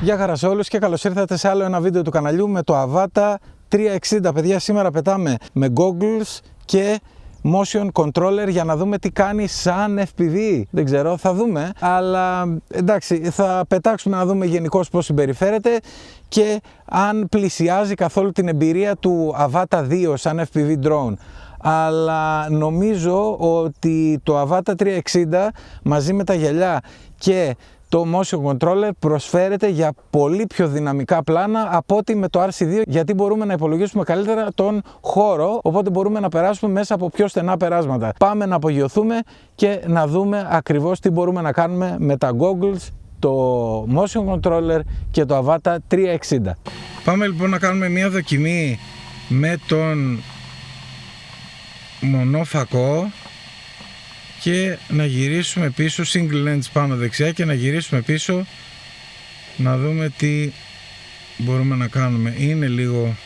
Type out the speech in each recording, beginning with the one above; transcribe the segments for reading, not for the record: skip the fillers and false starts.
Γεια χαρά σε όλους και καλώς ήρθατε σε άλλο ένα βίντεο του καναλιού με το Avata 360. Παιδιά, σήμερα πετάμε με goggles και motion controller για να δούμε τι κάνει σαν FPV. Δεν ξέρω, θα δούμε, αλλά εντάξει, θα πετάξουμε να δούμε γενικώς πώς συμπεριφέρεται και αν πλησιάζει καθόλου την εμπειρία του Avata 2 σαν FPV drone. Αλλά νομίζω ότι το Avata 360 μαζί με τα γυαλιά και το motion controller προσφέρεται για πολύ πιο δυναμικά πλάνα από ότι με το RC2, γιατί μπορούμε να υπολογίσουμε καλύτερα τον χώρο, οπότε μπορούμε να περάσουμε μέσα από πιο στενά περάσματα. Πάμε να απογειωθούμε και να δούμε ακριβώς τι μπορούμε να κάνουμε με τα goggles, το motion controller και το Avata 360. Πάμε λοιπόν να κάνουμε μια δοκιμή με τον μονόφακο και να γυρίσουμε πίσω, single lens πάνω δεξιά και να γυρίσουμε πίσω να δούμε τι μπορούμε να κάνουμε. Είναι λίγο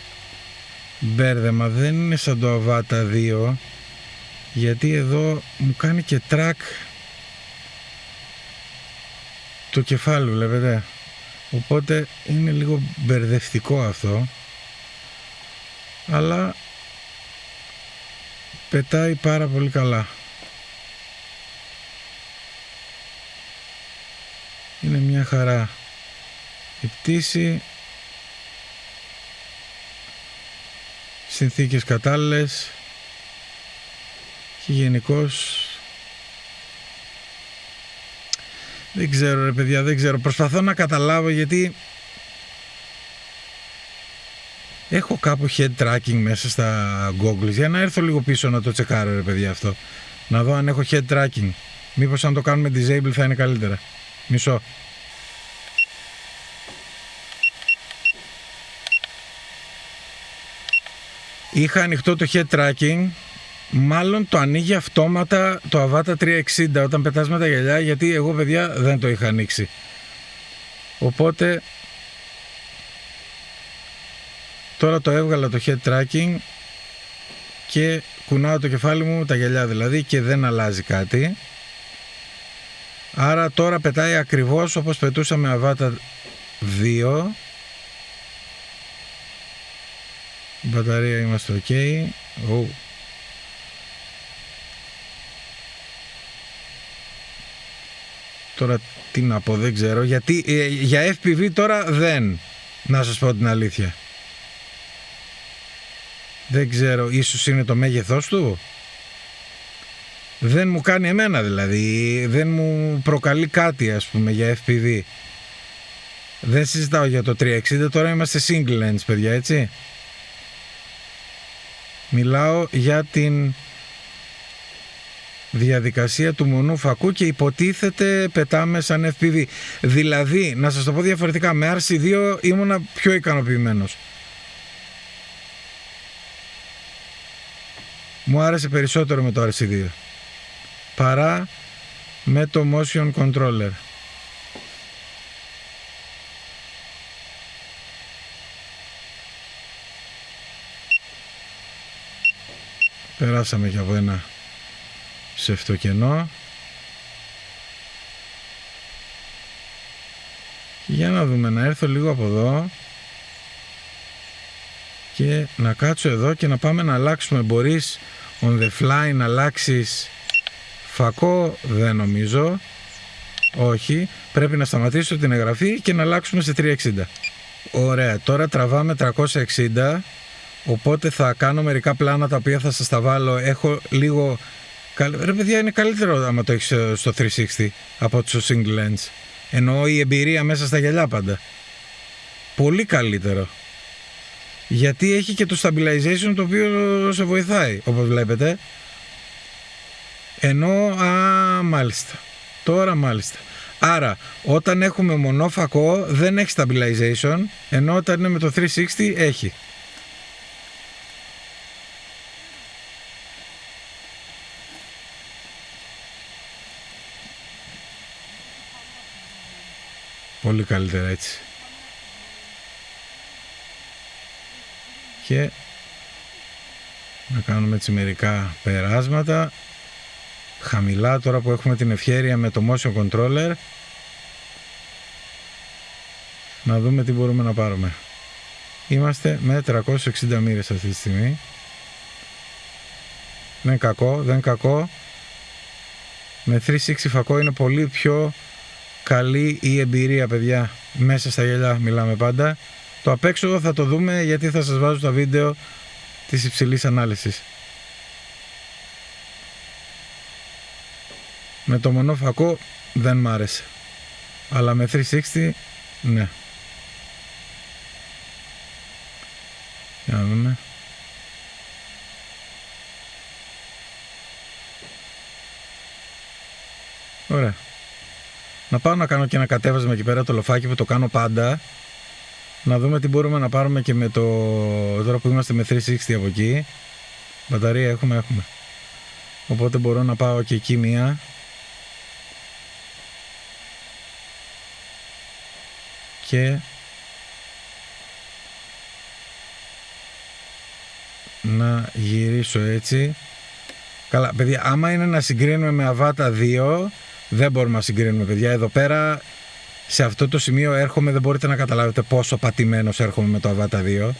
μπέρδεμα, δεν είναι σαν το Avata 2, γιατί εδώ μου κάνει και track το κεφάλι, βλέπετε, οπότε είναι λίγο μπερδευτικό αυτό, αλλά πετάει πάρα πολύ καλά. Είναι μια χαρά η πτήση, συνθήκες κατάλληλες και γενικώς δεν ξέρω ρε παιδιά, δεν ξέρω, προσπαθώ να καταλάβω, γιατί έχω κάπου head tracking μέσα στα goggles. Για να έρθω λίγο πίσω να το τσεκάρω ρε παιδιά αυτό, να δω αν έχω head tracking, μήπως αν το κάνουμε disable θα είναι καλύτερα. Μισό. Είχα ανοιχτό το head tracking, μάλλον το ανοίγει αυτόματα το Avata 360 όταν πετάς με τα γυαλιά, γιατί εγώ παιδιά δεν το είχα ανοίξει. Οπότε τώρα το έβγαλα το head tracking και κουνάω το κεφάλι μου, τα γυαλιά δηλαδή, και δεν αλλάζει κάτι. Άρα τώρα πετάει ακριβώς όπως πετούσα με Avata 2. Μπαταρία είμαστε ok. Τώρα τι να πω, δεν ξέρω, γιατί για FPV τώρα δεν, να σας πω την αλήθεια. Δεν ξέρω, ίσως είναι το μέγεθός του. Δεν μου κάνει εμένα δηλαδή, δεν μου προκαλεί κάτι ας πούμε για FPV. Δεν συζητάω για το 360, τώρα είμαστε single lens παιδιά, έτσι. Μιλάω για την διαδικασία του μονού φακού και υποτίθεται πετάμε σαν FPV. Δηλαδή, να σας το πω διαφορετικά, με RC2 ήμουνα πιο ικανοποιημένος. Μου άρεσε περισσότερο με το RC2 παρά με το motion controller. Περάσαμε και από ένα ψευτοκενό. Για να δούμε, να έρθω λίγο από εδώ και να κάτσω εδώ και να πάμε να αλλάξουμε. Μπορείς on the fly να αλλάξεις φακό? Δεν νομίζω. Όχι. Πρέπει να σταματήσω την εγγραφή και να αλλάξουμε σε 360. Ωραία. Τώρα τραβάμε 360. Οπότε θα κάνω μερικά πλάνα τα οποία θα σας τα βάλω. Έχω λίγο... Ρε παιδιά, είναι καλύτερο άμα το έχεις στο 360 από το single lens. Εννοώ η εμπειρία μέσα στα γυαλιά πάντα. Πολύ καλύτερο. Γιατί έχει και το stabilization το οποίο σε βοηθάει, όπως βλέπετε. Ενώ, μάλιστα. Τώρα μάλιστα. Άρα, όταν έχουμε μονόφακο δεν έχει stabilization, ενώ όταν είναι με το 360 έχει. Πολύ καλύτερα έτσι. Και να κάνουμε έτσι μερικά περάσματα χαμηλά τώρα που έχουμε την ευχέρεια με το motion controller. Να δούμε τι μπορούμε να πάρουμε. Είμαστε με 360 μοίρες αυτή τη στιγμή. Δεν κακό, δεν κακό. Με 360 φακό είναι πολύ πιο καλή η εμπειρία, παιδιά. Μέσα στα γυαλιά μιλάμε πάντα. Το απ' έξω θα το δούμε, γιατί θα σας βάζω τα βίντεο της υψηλής ανάλυσης. Με το μονόφακο δεν μ' άρεσε, αλλά με 360 ναι. Για να δούμε. Ωραία. Να πάω να κάνω και ένα κατέβασμα εκεί πέρα, το λοφάκι που το κάνω πάντα. Να δούμε τι μπορούμε να πάρουμε και με το... Τώρα που είμαστε με 360 από εκεί. Μπαταρία έχουμε. Οπότε μπορώ να πάω και εκεί μία. Και να γυρίσω έτσι. Καλά, παιδιά, άμα είναι να συγκρίνουμε με Avata 2, δεν μπορούμε να συγκρίνουμε, παιδιά. Εδώ πέρα, σε αυτό το σημείο έρχομαι, δεν μπορείτε να καταλάβετε πόσο πατημένος έρχομαι με το Avata 2.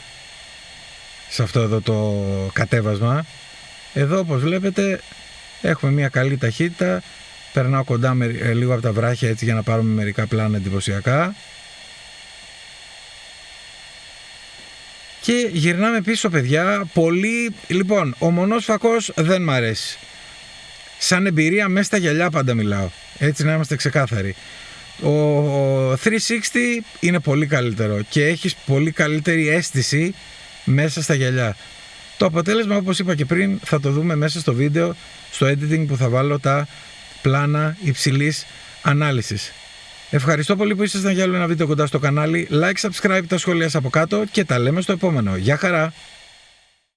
Σε αυτό εδώ το κατέβασμα. Εδώ, όπως βλέπετε, έχουμε μια καλή ταχύτητα. Περνάω κοντά λίγο από τα βράχια έτσι για να πάρουμε μερικά πλάνα εντυπωσιακά. Και γυρνάμε πίσω, παιδιά. Πολύ... Λοιπόν, ο μονός φακός δεν μ' αρέσει. Σαν εμπειρία μέσα στα γυαλιά πάντα μιλάω. Έτσι να είμαστε ξεκάθαροι. Ο 360 είναι πολύ καλύτερο και έχεις πολύ καλύτερη αίσθηση μέσα στα γυαλιά. Το αποτέλεσμα, όπως είπα και πριν, θα το δούμε μέσα στο βίντεο, στο editing που θα βάλω τα πλάνα υψηλής ανάλυσης. Ευχαριστώ πολύ που ήσασταν για άλλο ένα βίντεο κοντά στο κανάλι. Like, subscribe, τα σχόλια από κάτω και τα λέμε στο επόμενο. Γεια χαρά!